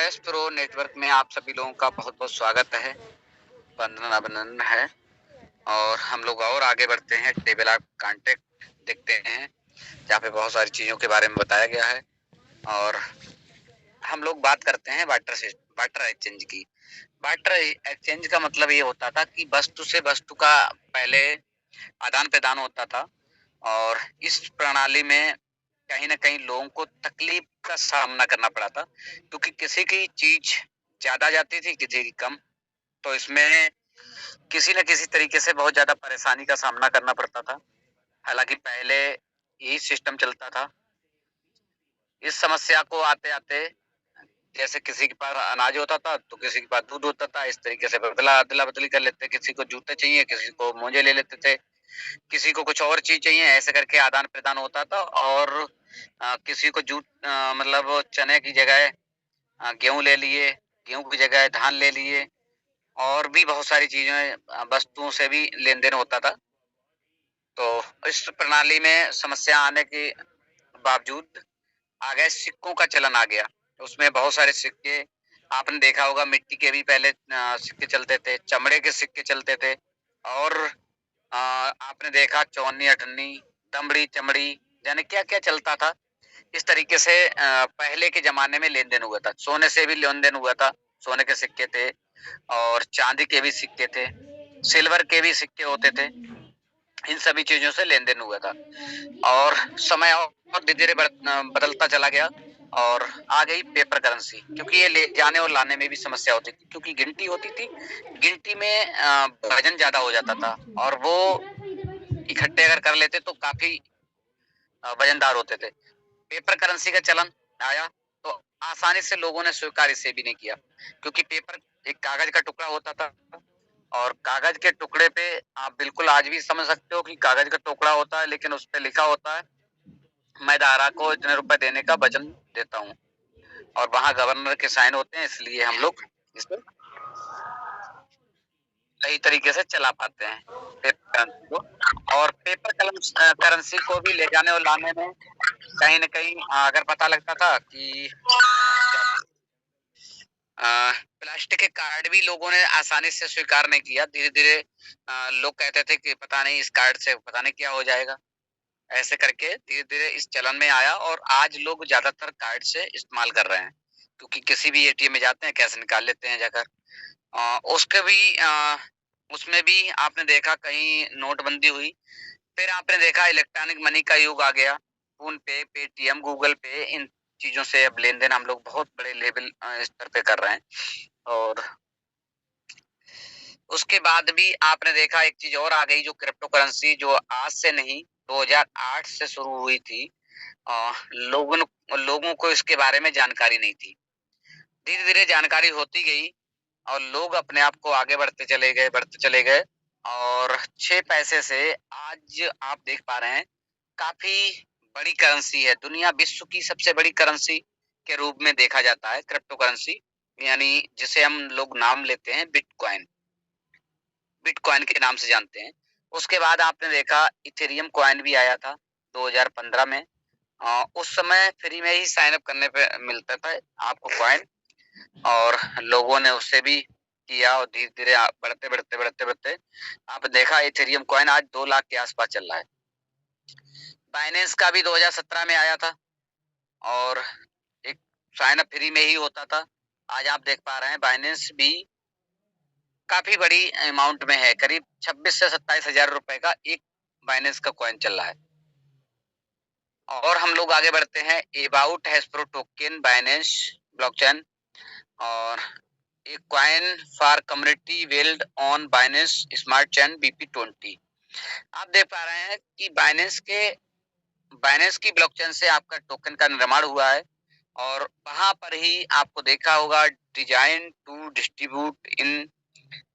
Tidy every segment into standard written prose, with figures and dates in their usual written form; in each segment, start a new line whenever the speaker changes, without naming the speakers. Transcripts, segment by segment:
S pro network में आप सभी लोगों का बहुत बहुत स्वागत है, वंदना अभिनंदन है। और हम लोग और आगे बढ़ते हैं, टेबल ऑफ कॉन्टेक्ट देखते हैं जहाँ पे बहुत सारी चीजों के बारे में बताया गया है। और हम लोग बात करते हैं वाटर एक्सचेंज की। वाटर एक्सचेंज का मतलब ये होता था कि वस्तु से वस्तु का पहले आदान प्रदान होता था, और इस प्रणाली में कहीं ना कहीं लोगों को तकलीफ का सामना करना पड़ा था, क्योंकि किसी की चीज ज्यादा जाती थी, किसी की कम। तो इसमें किसी न किसी तरीके से बहुत ज्यादा परेशानी का सामना करना पड़ता था। हालांकि पहले यही सिस्टम चलता था। इस समस्या को आते आते, जैसे किसी के पास अनाज होता था तो किसी के पास दूध होता था, इस तरीके से अदला बदली कर लेते। किसी को जूते चाहिए, किसी को मोजे ले लेते थे, किसी को कुछ और चीज चाहिए, ऐसे करके आदान प्रदान होता था। और किसी को मतलब चने की जगह गेहूं ले लिए, गेहूं की जगह धान ले लिए, और भी बहुत सारी चीजें वस्तुओं से भी लेन देन होता था। तो इस प्रणाली में समस्या आने के बावजूद आगे सिक्कों का चलन आ गया। उसमें बहुत सारे सिक्के आपने देखा होगा, मिट्टी के भी पहले सिक्के चलते थे, चमड़े के सिक्के चलते थे, और आपने देखा चौनी अठन्नी, दमड़ी चमड़ी, यानी क्या क्या चलता था। इस तरीके से पहले के जमाने में लेन देन हुआ था। सोने से भी लेन देन हुआ था, सोने के सिक्के थे, और चांदी के भी सिक्के थे, सिल्वर के भी सिक्के होते थे। इन सभी चीजों से लेन देन हुआ था। और समय और धीरे धीरे बदलता चला गया, और आ गई पेपर करेंसी, क्योंकि ये ले जाने और लाने में भी समस्या होती थी, क्योंकि गिनती होती थी। गिनती में वजन ज्यादा हो जाता था, और वो इकट्ठे अगर कर लेते तो काफी वजनदार होते थे। पेपर करेंसी का चलन आया तो आसानी से लोगों ने स्वीकार इसे भी नहीं किया, क्योंकि पेपर एक कागज का टुकड़ा होता था। और कागज के टुकड़े पे आप बिल्कुल आज भी समझ सकते हो कि कागज का टुकड़ा होता है, लेकिन उस पे लिखा होता है मैं धारा को इतने रुपए देने का वचन देता हूँ, और वहां गवर्नर के साइन होते हैं। इसलिए हम लोग इसे सही तरीके से चला पाते हैं पेपर करेंसी को। और पेपर करेंसी को भी ले जाने और लाने में कहीं न कहीं अगर पता लगता था कि प्लास्टिक के कार्ड भी लोगों ने आसानी से स्वीकार नहीं किया। धीरे-धीरे लोग कहते थे कि पता नहीं इस कार्ड से पता नहीं क्या हो जाएगा। ऐसे करके धीरे-धीरे इस चलन में आया, और आज लोग ज्यादातर कार्ड से इस्तेमाल कर रहे हैं, क्योंकि किसी भी एटीएम में जाते हैं, कैश निकाल लेते हैं जाकर। उसके भी उसमें भी आपने देखा कहीं नोटबंदी हुई। फिर आपने देखा इलेक्ट्रॉनिक मनी का युग आ गया। फोन पे, पेटीएम, गूगल पे, इन चीजों से अब लेन देन हम लोग बहुत बड़े लेवल स्तर पे कर रहे हैं। और उसके बाद भी आपने देखा एक चीज और आ गई, जो क्रिप्टो करेंसी, जो आज से नहीं 2008 से शुरू हुई थी। लोगों को इसके बारे में जानकारी नहीं थी। धीरे धीरे जानकारी होती गई, और लोग अपने आप को आगे बढ़ते चले गए। और 6 पैसे से आज आप देख पा रहे हैं, काफी बड़ी करेंसी है। दुनिया विश्व की सबसे बड़ी करेंसी के रूप में देखा जाता है क्रिप्टो करेंसी, यानी जिसे हम लोग नाम लेते हैं बिटकॉइन। बिटकॉइन के नाम से जानते हैं। उसके बाद आपने देखा इथेरियम कॉइन भी आया था 2015 में। उस समय फ्री में ही साइन अप करने पे मिलता था आपको कॉइन, और लोगों ने उससे भी किया, और धीरे धीरे बढ़ते आपने देखा इथेरियम कॉइन आज 2 लाख के आसपास चल रहा है। बाइनेंस का भी 2017 में आया था, और एक साइन अप फ्री में ही होता था। आज आप देख पा रहे हैं बाइनेंस भी काफी बड़ी अमाउंट में है, करीब 26 से 27 हजार रुपए का एक बाइनेंस का कॉइन चल रहा है। और हम लोग आगे बढ़ते हैं, अबाउट हैस्प्रो टोकन बाइनेंस ब्लॉकचेन, और एक coin for community build on Binance smart chain BP20। आप देख पा रहे हैं कि बाइनेंस की ब्लॉकचेन से आपका टोकन का निर्माण हुआ है, और वहां पर ही आपको देखा होगा डिजाइन टू डिस्ट्रीब्यूट इन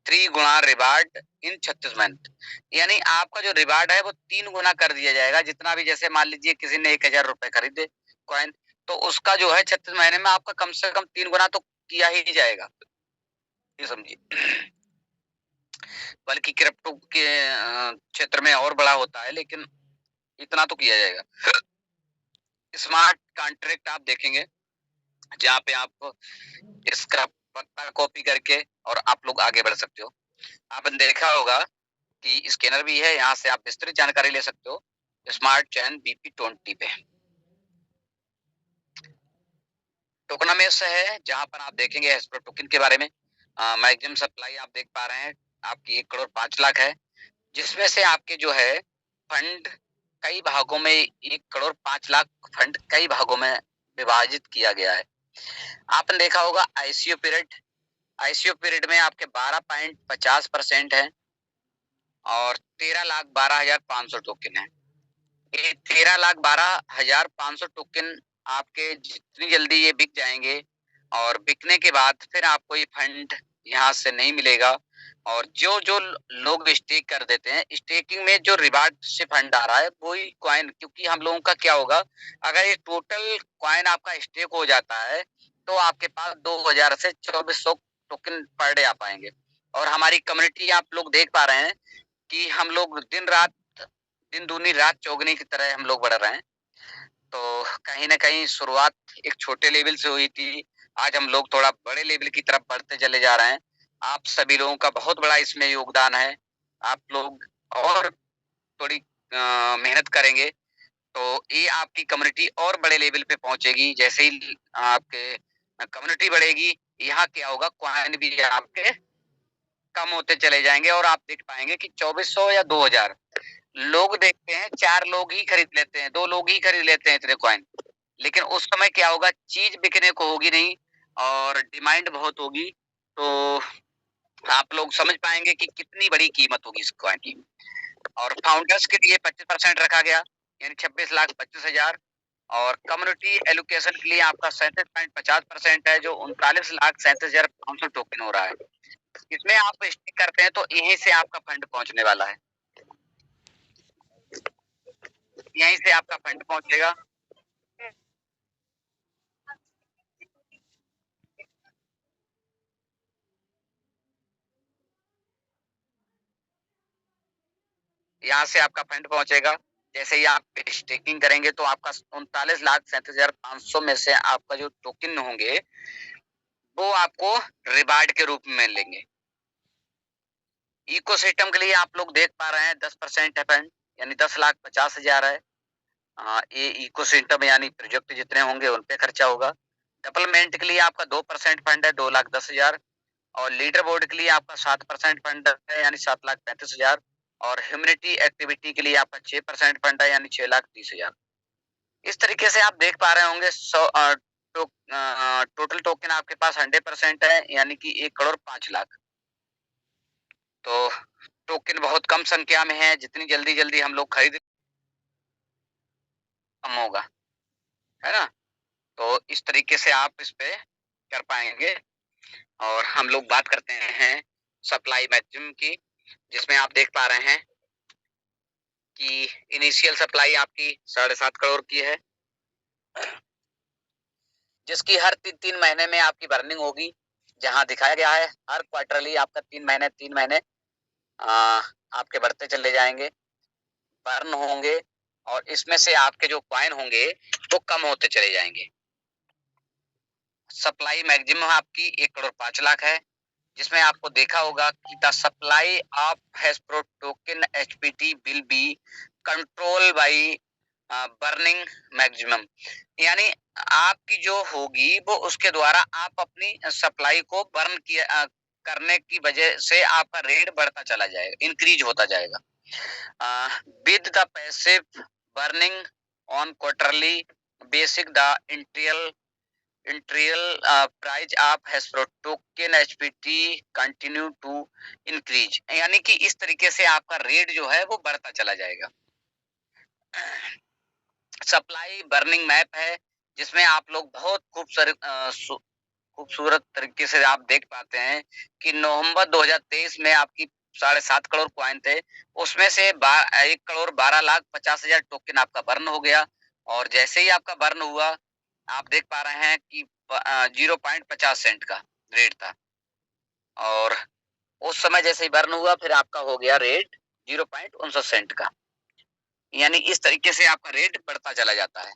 3 गुना रिवार्ड इन 36 मंथ। यानी आपका जो रिवार्ड है वो 3 गुना कर दिया जाएगा। जितना भी, जैसे मान लीजिए किसी ने 1000 रुपए खरीदे कॉइन, तो उसका जो है 36 महीने में आपका कम से कम 3 गुना तो किया ही जाएगा, ये समझिए। बल्कि क्रिप्टो के क्षेत्र में और बड़ा होता है, लेकिन इतना तो किया जाएगा। स्मार्ट कॉन्ट्रैक्ट आप देखेंगे जहाँ पे आप इसका पता कॉपी करके और आप लोग आगे बढ़ सकते हो। आपने देखा होगा कि स्कैनर भी है, यहाँ से आप विस्तृत जानकारी ले सकते हो स्मार्ट चैन BP20 पे। टोकनामेश है जहाँ पर आप देखेंगे एस्प्रो टोकन के बारे में। मैक्सिमम सप्लाई आप देख पा रहे हैं आपकी 1,05,00,000 है, जिसमें से आपके जो है फंड कई भागों में 1,05,00,000 फंड कई भागों में विभाजित किया गया है। आपने देखा होगा आईसीयू पीरियड में आपके 12.50% है और 13,12,500 टोकन है। ये 13,12,500 टोकन आपके जितनी जल्दी ये बिक जाएंगे और बिकने के बाद फिर आपको ये फंड यहाँ से नहीं मिलेगा। और जो जो लोग स्टेक कर देते हैं, स्टेकिंग में जो रिवार्ड से फंड आ रहा है वही कॉइन, क्योंकि हम लोगों का क्या होगा, अगर ये टोटल कॉइन आपका स्टेक हो जाता है तो आपके पास 2,000 से 2,400 टोकन पर डे आ पाएंगे। और हमारी कम्युनिटी आप लोग देख पा रहे हैं कि हम लोग दिन दूनी रात चौगनी की तरह हम लोग बढ़ रहे हैं। तो कहीं ना कहीं शुरुआत एक छोटे लेवल से हुई थी, आज हम लोग थोड़ा बड़े लेवल की तरफ बढ़ते चले जा रहे हैं। आप सभी लोगों का बहुत बड़ा इसमें योगदान है। आप लोग और थोड़ी मेहनत करेंगे तो ये आपकी कम्युनिटी और बड़े लेवल पे पहुंचेगी। जैसे ही आपके कम्युनिटी बढ़ेगी, यहाँ क्या होगा, कॉइन भी आपके कम होते चले जाएंगे और आप देख पाएंगे कि 2,400 या 2,000 लोग देखते हैं, 4 लोग ही खरीद लेते हैं, 2 लोग ही खरीद लेते हैं इतने कॉइन। लेकिन उस समय क्या होगा, चीज बिकने को होगी नहीं और डिमांड बहुत होगी, तो आप लोग समझ पाएंगे कि कितनी बड़ी कीमत होगी इस कॉइन की। और फाउंडर्स के लिए 25% रखा गया, यानी 26,25,000। और कम्युनिटी एलोकेशन के लिए आपका 37.50% है, जो 39,37,500 टोकन हो रहा है। इसमें आप स्टिक करते हैं तो यहीं से आपका फंड पहुंचने वाला है, यहीं से आपका फंड पहुंचेगा। यहाँ से आपका फंड पहुंचेगा। जैसे ही आप स्टेकिंग करेंगे तो आपका 39,37,500 में से आपका जो टोकन होंगे वो आपको रिवार्ड के रूप में मिलेंगे। इकोसिस्टम के लिए आप लोग देख पा रहे हैं 10% है फंड, यानी 10,50,000 है। ये इकोसिस्टम यानी प्रोजेक्ट जितने होंगे उन पे खर्चा होगा। डेवलपमेंट के लिए आपका 2% फंड है, 2,10,000। और लीडर बोर्ड के लिए आपका 7% फंड है, यानी 7,35,000। और ह्यूमैनिटी एक्टिविटी के लिए आपका 6% फंड है, यानी 6,30,000। इस तरीके से आप देख पा रहे होंगे टोटल टोकन आपके पास 100% है, यानी कि 1,05,00,000। तो टोकन बहुत कम संख्या में है, जितनी जल्दी जल्दी हम लोग खरीद कम होगा, है ना। तो इस तरीके से आप इस पे कर पाएंगे। और हम लोग बात करते हैं सप्लाई मैक्सिमम की, जिसमें आप देख पा रहे हैं कि इनिशियल सप्लाई आपकी 7.5 करोड़ की है, जिसकी हर 3-3 महीने में आपकी बर्निंग होगी। जहां दिखाया गया है हर क्वार्टरली आपका 3 महीने आपके बढ़ते चले जाएंगे, बर्न होंगे और इसमें से आपके जो कॉइन होंगे वो कम होते चले जाएंगे। सप्लाई मैक्सिमम आपकी 1,05,00,000 है, जिसमें आपको देखा होगा कि the supply of Haspro token HPT will be control by burning maximum, यानी आपकी जो होगी वो उसके द्वारा आप अपनी सप्लाई को बर्न किया करने की वजह से आपका रेट बढ़ता चला जाएगा, इंक्रीज होता जाएगा। With the passive burning on quarterly basic the initial price of Haspro token HPT continue to increase, यानी कि इस तरीके से आपका रेट जो है वो बढ़ता चला जाएगा। सप्लाई बर्निंग मैप है, जिसमें आप लोग बहुत खूबसूरत तरीके से आप देख पाते हैं कि नवंबर 2023 में आपकी 7.5 करोड़ कॉइन थे, उसमें से 1,12,50,000 टोकन आपका बर्न हो गया। और जैसे ही आपका बर्न हुआ, आप देख पा रहे हैं कि 0.50 सेंट का रेट था, और उस समय जैसे ही बर्न हुआ फिर आपका हो गया रेट 0.59 सेंट का, यानी इस तरीके से आपका रेट बढ़ता चला जाता है।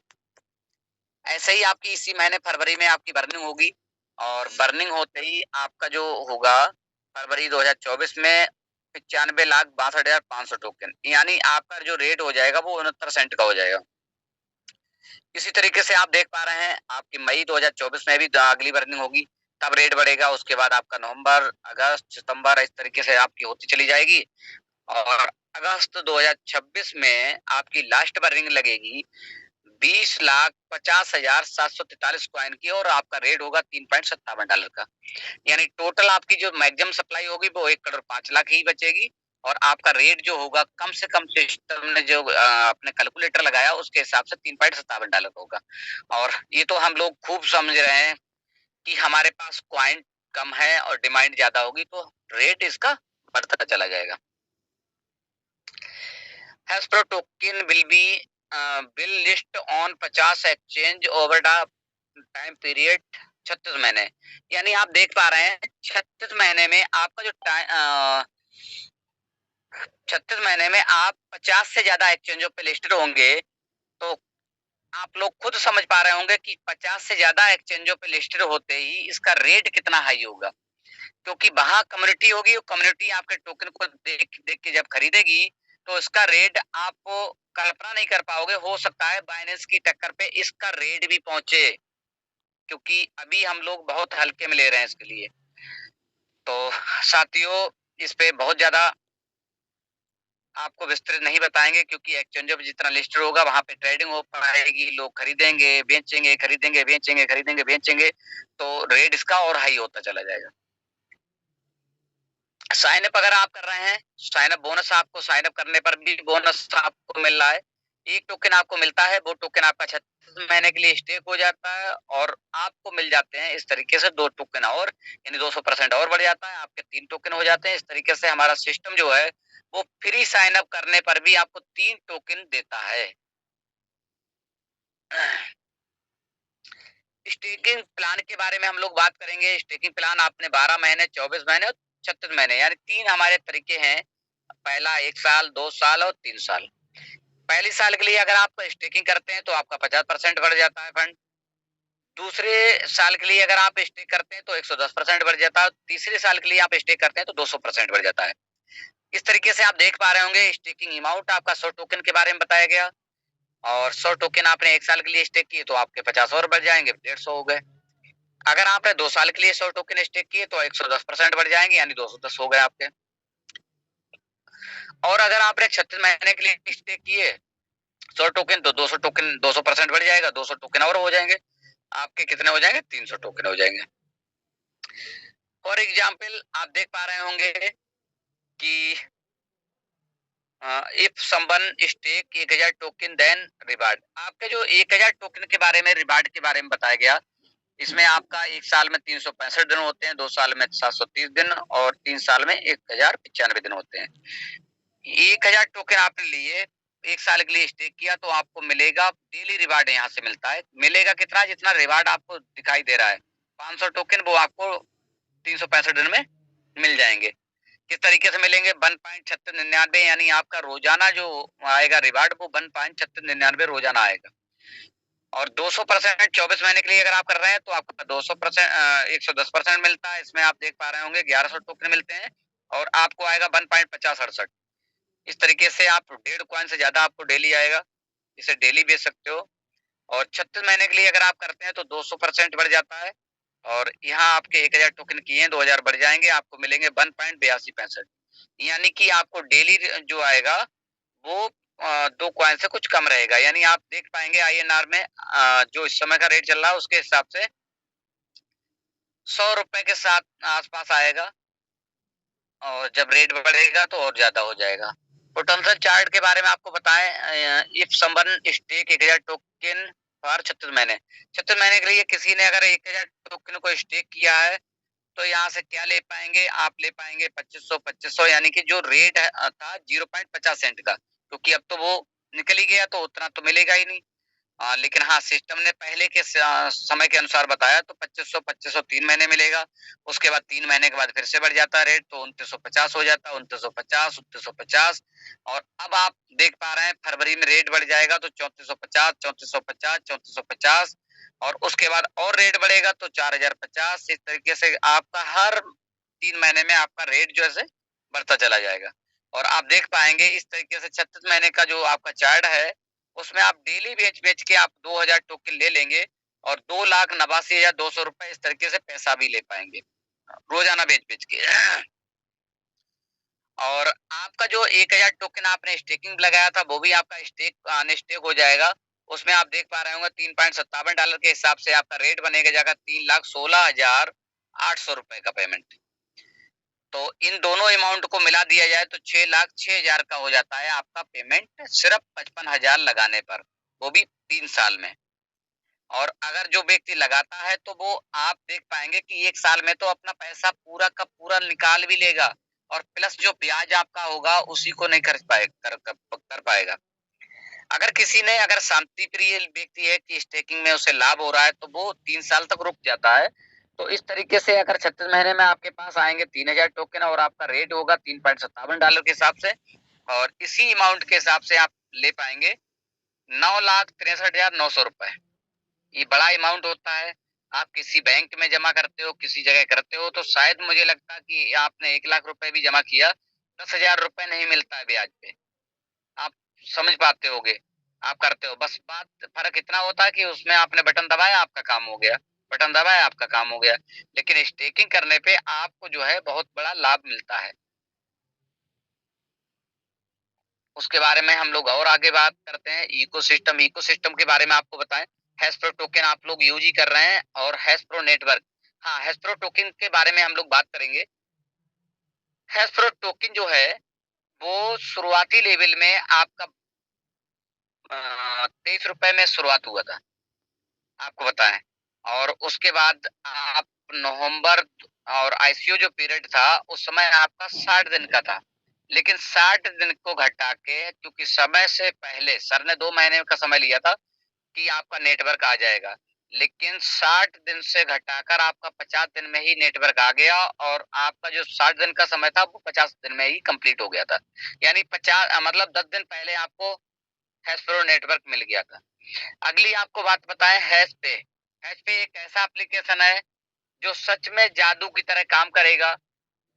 ऐसे ही आपकी इसी महीने फरवरी में आपकी बर्निंग होगी, और बर्निंग होते ही आपका जो होगा फरवरी 2024 में 95,62,500 टोकन, यानी आपका जो रेट हो जाएगा वो 69 सेंट का हो जाएगा। इसी तरीके से आप देख पा रहे हैं आपकी मई 2024 में भी अगली बर्निंग होगी, तब रेट बढ़ेगा। उसके बाद आपका नवंबर, अगस्त, सितंबर इस तरीके से आपकी होती चली जाएगी, और अगस्त 2026 में आपकी लास्ट बर्निंग लगेगी 20,50,743 कॉइन की, और आपका रेट होगा $3.57 का। यानी टोटल आपकी जो मैक्सिमम सप्लाई होगी वो 1,05,00,000 ही बचेगी, और आपका रेट जो होगा कम से कम सिस्टम ने जो अपने कैलकुलेटर लगाया उसके हिसाब से $3.57 होगा। और ये तो हम लोग खूब समझ रहे हैं कि हमारे पास कॉइन कम है और डिमांड ज्यादा होगी तो रेट इसका बढ़ता चला जाएगा। Hasbro token will list on 50 exchange over the time period 36 महीने। यानी आप देख पा रहे हैं 36 महीने में आपका जो 36 महीने में आप 50 से ज्यादा एक्सचेंजों पे लिस्टेड होंगे, तो आप लोग खुद समझ पा रहे होंगे कि 50 से ज्यादा एक्सचेंजों पे लिस्टेड होते ही इसका रेट कितना हाई होगा, क्योंकि वहां कम्युनिटी होगी, कम्युनिटी आपके टोकन को देख देख के जब खरीदेगी तो इसका रेट आप कल्पना नहीं कर पाओगे। हो सकता है बाइनेंस की टक्कर पे इसका रेट भी पहुंचे, क्योंकि अभी हम लोग बहुत हल्के में ले रहे हैं इसके लिए। तो साथियों, इस पे बहुत ज्यादा आपको विस्तृत नहीं बताएंगे, क्योंकि एक्सचेंजों पे जितना लिस्टेड होगा वहां पे ट्रेडिंग हो पाएगी, लोग खरीदेंगे बेचेंगे, खरीदेंगे बेचेंगे, खरीदेंगे बेचेंगे, तो रेट इसका और हाई होता चला जाएगा। साइन अप अगर आप कर रहे हैं, साइन अप बोनस आपको साइन अप करने पर भी बोनस आपको मिल रहा है। एक टोकन आपको मिलता है, वो टोकन आपका 36 महीने के लिए स्टेक हो जाता है, और आपको मिल जाते हैं इस तरीके से 2 टोकन और, यानी 200% और बढ़ जाता है, आपके 3 टोकन हो जाते हैं। इस तरीके से हमारा सिस्टम जो है वो फ्री साइन अप करने पर भी आपको 3 टोकन देता है। स्टेकिंग प्लान के बारे में हम लोग बात करेंगे। स्टेकिंग प्लान आपने 12 महीने, 24 महीने और 36 महीने, यानी 3 हमारे तरीके हैं। पहला 1 साल, 2 साल और 3 साल। पहली साल के लिए अगर आप स्टेकिंग करते हैं तो आपका 50% बढ़ जाता है फंड। दूसरे साल के लिए अगर आप स्टेक करते हैं तो 110% बढ़ जाता है। तीसरे साल के लिए आप स्टेक करते हैं तो 200% बढ़ जाता है। इस तरीके से आप देख पा रहे होंगे स्टेकिंग अमाउंट आपका 100 टोकन के बारे में बताया गया, और 100 टोकन आपने 1 साल के लिए स्टेक किए तो आपके 50 और बढ़ जाएंगे, 150 हो गए। अगर आपने 2 साल के लिए 100 टोकन स्टेक किए तो 110% बढ़ जाएंगे, यानी 210 हो गए आपके। और अगर आपने 36 महीने के लिए स्टेक किए 100 टोकन, तो 200 टोकन 200% बढ़ जाएगा, 200 टोकन और हो जाएंगे, आपके कितने हो जाएंगे? 300 टोकन हो जाएंगे। फॉर एग्जाम्पल आप देख पा रहे होंगे कि if someone stake 1000 token then reward, आपके जो 1000 टोकन के बारे में रिवार्ड के बारे में बताया गया, इसमें आपका 1 साल में 365 दिन होते हैं, 2 साल में 730 दिन और 3 साल में 1095 दिन होते हैं। 1000 टोकन आपने लिए, 1 साल के लिए स्टेक किया, तो आपको मिलेगा डेली रिवार्ड, यहाँ से मिलता है। मिलेगा कितना? जितना रिवार्ड आपको दिखाई दे रहा है 500 टोकन, वो आपको 365 दिन में मिल जाएंगे। किस तरीके से मिलेंगे? 1.3699, यानी आपका रोजाना जो आएगा रिवार्ड वो 1.3699 रोजाना आएगा। और 200% 24 महीने के लिए अगर आप कर रहे हैं तो आपका 200% 110% मिलता है। इसमें आप देख पा रहे होंगे 1100 टोकन मिलते हैं, और आपको आएगा 1.5068। इस तरीके से आप 1.5 कॉइन से ज्यादा आपको डेली आएगा, इसे डेली बेच सकते हो। और 36 महीने के लिए अगर आप करते हैं तो 200% बढ़ जाता है, और यहाँ आपके 1000 टोकन किए हैं 2000 बढ़ जाएंगे, आपको मिलेंगे 1.8265, यानी कि आपको डेली जो आएगा वो 2 कॉइन से कुछ कम रहेगा। यानी आप देख पाएंगे INR में जो इस समय का रेट चल रहा है उसके हिसाब से 100 रुपए के साथ आसपास आएगा, और जब रेट बढ़ेगा तो और ज्यादा हो जाएगा। पोटेंशियल चार्ट के बारे में आपको बताएं, if someone stake 1000 token for 36 महीने, 36 महीने के लिए किसी ने अगर 1000 टोकन को स्टेक किया है तो यहाँ से क्या ले पाएंगे? आप ले पाएंगे 2500, यानी कि जो रेट था 0.50 सेंट का, क्योंकि अब तो वो निकल ही गया तो उतना तो मिलेगा ही नहीं। लेकिन हाँ, सिस्टम ने पहले के समय के अनुसार बताया तो 2500 3 महीने मिलेगा। उसके बाद 3 महीने के बाद फिर से बढ़ जाता है रेट, तो 2950 हो जाता है, 2950, 2950। और अब आप देख पा रहे हैं फरवरी में रेट बढ़ जाएगा तो 3450, 3450, 3450, और उसके बाद और रेट बढ़ेगा तो 4050। इस तरीके से आपका हर 3 महीने में आपका रेट जो है बढ़ता चला जाएगा। और आप देख पाएंगे इस तरीके से 36 महीने का जो आपका चार्ट है, उसमें आप डेली बेच के आप 2000 टोकन ले लेंगे और 2,89,200 इस तरीके से पैसा भी ले पाएंगे रोजाना बेच के। और आपका जो 1000 टोकन आपने स्टेकिंग लगाया था वो भी आपका अनस्टेक हो जाएगा। उसमें आप देख पा रहे होंगे $3.57 के हिसाब से आपका रेट बनेगा जाएगा 3,16,800 का पेमेंट। तो इन दोनों अमाउंट को मिला दिया जाए तो 6,06,000 का हो जाता है आपका पेमेंट सिर्फ 55,000 लगाने पर, वो भी 3 साल में। और अगर जो व्यक्ति लगाता है तो वो आप देख पाएंगे कि 1 साल में तो अपना पैसा पूरा का पूरा निकाल भी लेगा और प्लस जो ब्याज आपका होगा उसी को नहीं कर पाएगा। अगर शांति प्रिय व्यक्ति है कि स्टेकिंग में उसे लाभ हो रहा है तो वो 3 साल तक रुक जाता है। तो इस तरीके से अगर 36 महीने में आपके पास आएंगे 3000 टोकन और आपका रेट होगा $3.57 के हिसाब से, और इसी अमाउंट के हिसाब से आप ले पाएंगे 9,63,900 ये बड़ा अमाउंट होता है। आप किसी बैंक में जमा करते हो, किसी जगह करते हो तो शायद मुझे लगता है कि आपने 1 लाख रुपए भी जमा किया, 10,000 रुपए नहीं मिलता है ब्याज पे। आप समझ पाते होगे, आप करते हो, बस बात फर्क इतना होता है कि उसमें आपने बटन दबाया आपका काम हो गया, बटन दबाया आपका काम हो गया। लेकिन स्टेकिंग करने पे आपको जो है बहुत बड़ा लाभ मिलता है। उसके बारे में हम लोग और आगे बात करते हैं। इकोसिस्टम के बारे में आपको बताएं। हैशप्रो टोकन आप लोग यूज ही कर रहे हैं और हैशप्रो नेटवर्क, हाँ हैशप्रो टोकन के बारे में हम लोग बात करेंगे। हैशप्रो टोकन जो है वो शुरुआती लेवल में आपका 23 रुपए में शुरुआत हुआ था, आपको बताएं। और उसके बाद आप नवंबर और आईसीओ जो पीरियड था उस समय आपका 60 दिन का था। लेकिन 60 दिन को घटा के, क्योंकि समय से पहले सर ने 2 महीने का समय लिया था कि आपका नेटवर्क आ जाएगा, लेकिन 60 दिन से घटाकर आपका 50 दिन में ही नेटवर्क आ गया और आपका जो 60 दिन का समय था वो 50 दिन में ही कंप्लीट हो गया था। यानी 50 मतलब 10 दिन पहले आपको हैशप्रो नेटवर्क मिल गया था। अगली आपको बात बताएं हैश पे। हैश पे एक ऐसा एप्लीकेशन है जो सच में जादू की तरह काम करेगा।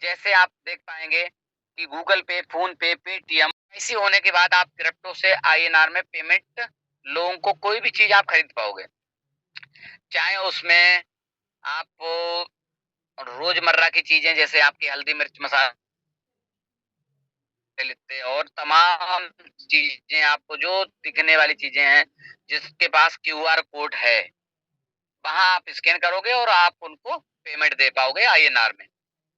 जैसे आप देख पाएंगे कि गूगल पे, फोन पे, पेटीएम ऐसी होने के बाद आप क्रिप्टो से आईएनआर में पेमेंट, लोगों को कोई भी चीज आप खरीद पाओगे, चाहे उसमें आप रोजमर्रा की चीजें जैसे आपकी हल्दी मिर्च मसाले लेते और तमाम चीजें आपको जो दिखने वाली चीजें हैं जिसके पास क्यूआर कोड है, वहां आप स्कैन करोगे और आप उनको पेमेंट दे पाओगे आईएनआर में।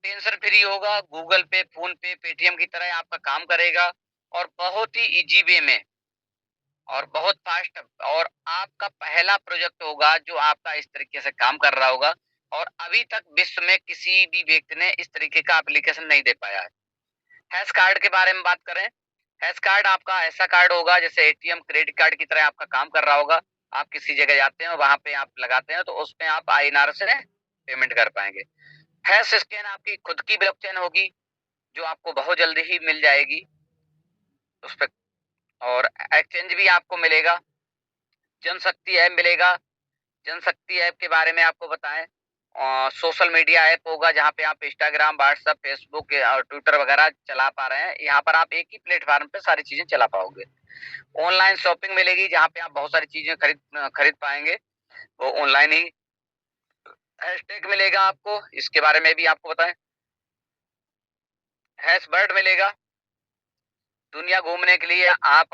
टेंशन फ्री होगा, गूगल पे, फोन पे, पेटीएम की तरह आपका काम करेगा और बहुत ही इजी वे में और बहुत फास्ट। और आपका पहला प्रोजेक्ट होगा जो आपका इस तरीके से काम कर रहा होगा और अभी तक विश्व में किसी भी व्यक्ति ने इस तरीके का एप्लीकेशन नहीं दे पाया है। हैश कार्ड के बारे में बात करें। हैश कार्ड आपका ऐसा कार्ड होगा जैसे एटीएम क्रेडिट कार्ड की तरह आपका काम कर रहा होगा। आप किसी जगह जाते हैं, वहां पे आप लगाते हैं तो उसमें आप आईएनआर से पेमेंट कर पाएंगे। हैश स्कैन आपकी खुद की ब्लॉकचेन होगी जो आपको बहुत जल्दी ही मिल जाएगी उस पर। और एक्सचेंज भी आपको मिलेगा, जनशक्ति ऐप मिलेगा। जनशक्ति ऐप के बारे में आपको बताएं, सोशल मीडिया ऐप होगा जहाँ पे आप इंस्टाग्राम, व्हाट्सएप, फेसबुक और ट्विटर वगैरह चला पा रहे हैं। यहाँ पर आप एक ही प्लेटफॉर्म पे सारी चीजें चला पाओगे। ऑनलाइन शॉपिंग मिलेगी जहाँ पे आप बहुत सारी चीजें खरीद पाएंगे, वो ऑनलाइन ही। हैशटैग मिलेगा आपको, इसके बारे में भी आपको बताएं। हैशबर्ड मिलेगा, दुनिया घूमने के लिए आप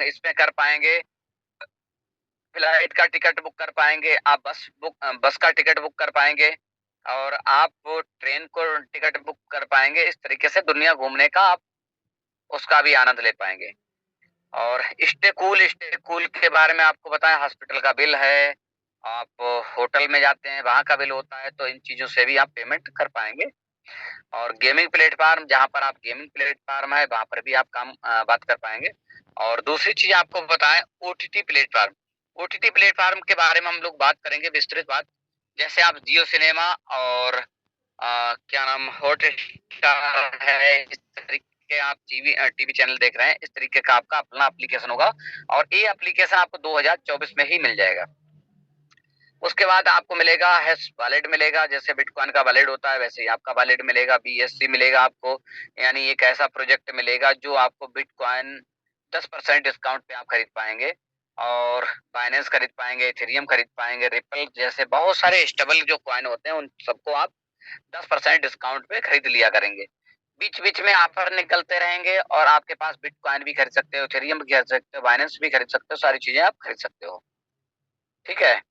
इसमें कर पाएंगे। फ्लाइट का टिकट बुक कर पाएंगे, आप बस का टिकट बुक कर पाएंगे और आप ट्रेन को टिकट बुक कर पाएंगे। इस तरीके से दुनिया घूमने का आप उसका भी आनंद ले पाएंगे। और स्टे कूल के बारे में आपको बताएं, हॉस्पिटल का बिल है, आप होटल में जाते हैं वहां का बिल होता है, तो इन चीजों से भी आप पेमेंट कर पाएंगे। और गेमिंग प्लेटफॉर्म, जहां पर आप गेमिंग प्लेटफॉर्म है वहां पर भी आप बात कर पाएंगे। और दूसरी चीज आपको बताएं ओटीटी प्लेटफॉर्म। ओटीटी प्लेटफॉर्म के बारे में हम लोग बात करेंगे विस्तृत बात। जैसे आप जियो सिनेमा और क्या नाम हॉटस्टार है, इस तरीके आप टीवी चैनल देख रहे हैं, इस तरीके का आपका अपना एप्लीकेशन होगा और ये एप्लीकेशन आपको 2024 में ही मिल जाएगा। उसके बाद आपको मिलेगा हैश वॉलेट मिलेगा, जैसे बिटकॉइन का वॉलेट होता है वैसे ही आपका वॉलेट मिलेगा, BSC मिलेगा आपको। यानी एक ऐसा प्रोजेक्ट मिलेगा जो आपको बिटकॉइन 10% डिस्काउंट पे आप खरीद पाएंगे, और बाइनेंस खरीद पाएंगे, इथेरियम खरीद पाएंगे, रिपल जैसे बहुत सारे स्टेबल जो कॉइन होते हैं उन सबको आप 10% डिस्काउंट पे खरीद लिया करेंगे। बीच बीच में ऑफर निकलते रहेंगे और आपके पास बिटकॉइन भी खरीद सकते हो, इथेरियम भी खरीद सकते हो, बाइनेंस भी खरीद सकते हो, सारी चीजें आप खरीद सकते हो। ठीक है,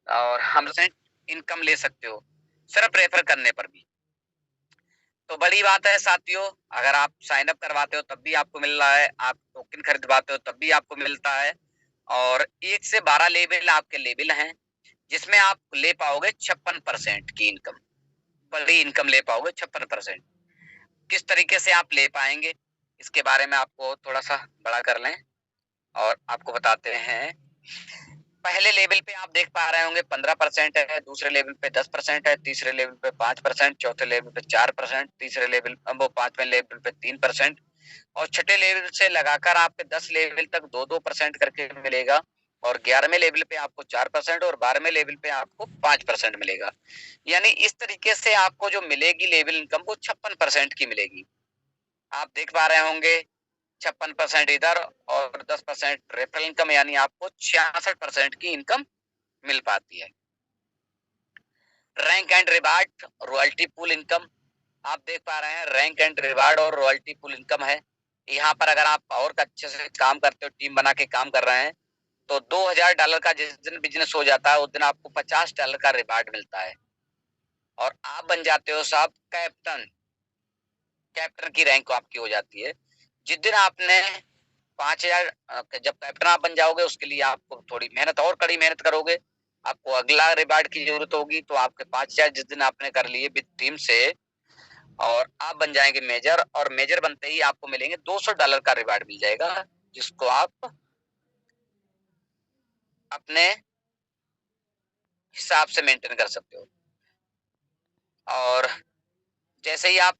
और हम इनकम ले सकते हो सिर्फ रेफर करने पर भी। तो बड़ी बात है साथियों, अगर आप साइन अप करवाते हो तब भी आपको मिल रहा है, आप टोकन खरीदवाते हो तब भी आपको मिलता है, और 1 से 12 लेवल आपके लेवल हैं जिसमें आप ले पाओगे 56% की इनकम, बड़ी इनकम ले पाओगे 56%। किस तरीके से आप ले पाएंगे इसके बारे में आपको थोड़ा सा बड़ा कर लें और आपको बताते हैं। पहले लेवल पे आप देख पा रहे होंगे 15% है, दूसरे लेवल पे 10% है, तीसरे लेवल पे 5%, चौथे लेवल पे 4%, तीसरे लेवल वो 5वें लेवल पे 3%, और छठे लेवल से लगाकर आपके 10 लेवल तक 2-2% करके मिलेगा, और 11वें लेवल पे आपको 4% और 12वें लेवल पे आपको 5% मिलेगा। यानी इस तरीके से आपको जो मिलेगी लेवल इनकम वो 56% की मिलेगी। आप देख पा रहे होंगे 56% इधर और 10% रेफरल इनकम, यानी आपको 66% की इनकम मिल पाती है। Rank and reward royalty pool income, आप देख पा रहे हैं रैंक एंड रिवार्ड और रॉयल्टी पूल इनकम है। यहाँ पर अगर आप और अच्छे से काम करते हो, टीम बना के काम कर रहे हैं, तो $2000 का जिस दिन बिजनेस हो जाता है उस दिन आपको $50 का रिवार्ड मिलता है, और आप बन जाते हो साहब कैप्टन। कैप्टन की रैंक आपकी हो जाती है जिस दिन आपने 5000, जब कैप्टन आप बन जाओगे उसके लिए आपको थोड़ी मेहनत और कड़ी मेहनत करोगे, आपको अगला रिवार्ड की जरूरत होगी, तो आपके 5000 जिस दिन आपने कर लिए विद टीम से, और आप बन जाएंगे मेजर, और मेजर बनते ही आपको मिलेंगे $200 का रिवार्ड मिल जाएगा, जिसको आप अपने हिसाब से मेंटेन कर सकते हो। और जैसे ही आप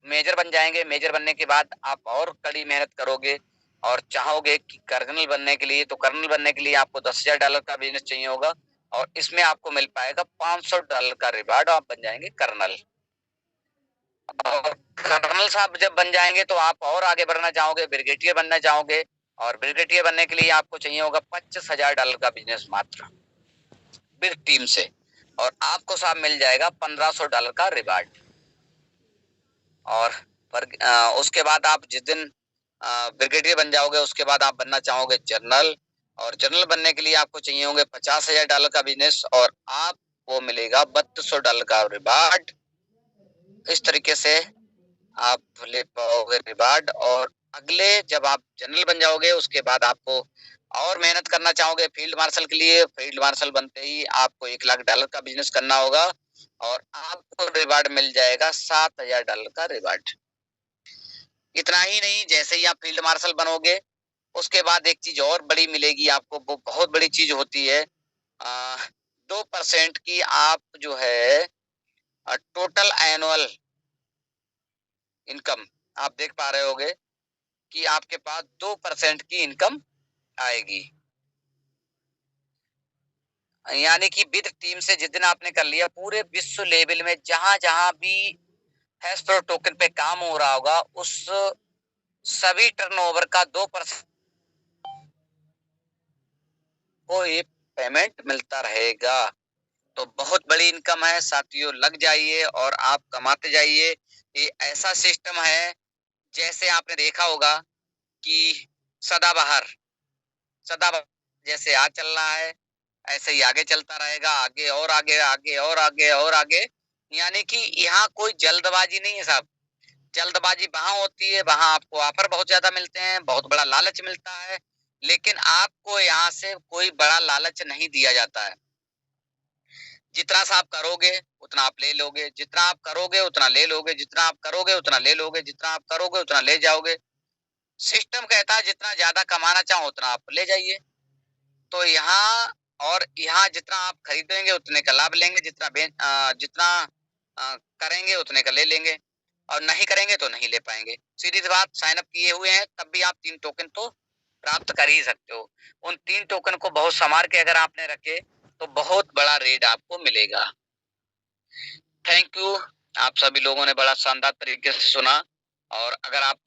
मेजर बन जाएंगे, मेजर बनने के बाद आप और कड़ी मेहनत करोगे और चाहोगे कि कर्नल बनने के लिए, तो कर्नल बनने के लिए आपको $10,000 का बिजनेस चाहिए होगा, और इसमें आपको मिल पाएगा $500 का रिवार्ड, आप बन जाएंगे कर्नल। और कर्नल साहब जब बन जाएंगे तो आप और आगे बढ़ना चाहोगे, ब्रिगेडियर बनना चाहोगे, और ब्रिगेडियर बनने के लिए आपको चाहिए होगा $25,000 का बिजनेस मात्र बिग टीम से, और आपको साहब मिल जाएगा $1500 का रिवार्ड। और उसके बाद आप जिस दिन ब्रिगेडियर बन जाओगे उसके बाद आप बनना चाहोगे जनरल, और जनरल बनने के लिए आपको चाहिए होंगे $50,000 का बिजनेस, और आपको मिलेगा $3200 का रिवार्ड। इस तरीके से आप ले पाओगे रिवार्ड, और अगले जब आप जनरल बन जाओगे उसके बाद आपको और मेहनत करना चाहोगे फील्ड मार्शल के लिए, फील्ड मार्शल बनते ही आपको $1,00,000 का बिजनेस करना होगा, और आपको रिवार्ड मिल जाएगा $7,000 का रिवार्ड। इतना ही नहीं, जैसे ही आप फील्ड मार्शल बनोगे उसके बाद एक चीज और बड़ी मिलेगी आपको, वो बहुत बड़ी चीज होती है। 2% की आप जो है टोटल एनुअल इनकम, आप देख पा रहे होगे कि आपके पास 2% की इनकम आएगी। यानी कि विद टीम से जिस दिन आपने कर लिया, पूरे विश्व लेवल में जहां जहां भी हैश प्रो टोकन पे काम हो रहा होगा उस सभी टर्नओवर का 2% को ये पेमेंट मिलता रहेगा। तो बहुत बड़ी इनकम है साथियों, लग जाइए और आप कमाते जाइए। ये ऐसा सिस्टम है जैसे आपने देखा होगा कि सदाबहार, सदाबहार जैसे आज चल रहा है ऐसे ही आगे चलता रहेगा, आगे और आगे, आगे और आगे और आगे। यानी कि यहाँ कोई जल्दबाजी नहीं है साहब। जल्दबाजी वहां होती है, वहां आपको ऑफर बहुत ज्यादा मिलते हैं, बहुत बड़ा लालच मिलता है, लेकिन आपको यहाँ से कोई बड़ा लालच नहीं दिया जाता है। जितना सा आप करोगे उतना आप ले लोगे, जितना आप करोगे उतना ले लोगे, जितना आप करोगे उतना ले लोगे, जितना आप करोगे उतना ले जाओगे। सिस्टम कहता है जितना ज्यादा कमाना चाहो उतना आप ले जाइए। तो यहाँ और यहाँ जितना आप खरीदेंगे उतने का लाभ लेंगे, जितना करेंगे उतने का ले लेंगे, और नहीं करेंगे तो नहीं ले पाएंगे। सीधी सी बात, साइन अप किए हुए हैं तब भी आप 3 टोकन तो प्राप्त कर ही सकते हो। उन 3 टोकन को बहुत संभाल के अगर आपने रखे तो बहुत बड़ा रेट आपको मिलेगा। Thank you. आप सभी लोगों ने बड़ा शानदार तरीके से सुना, और अगर आप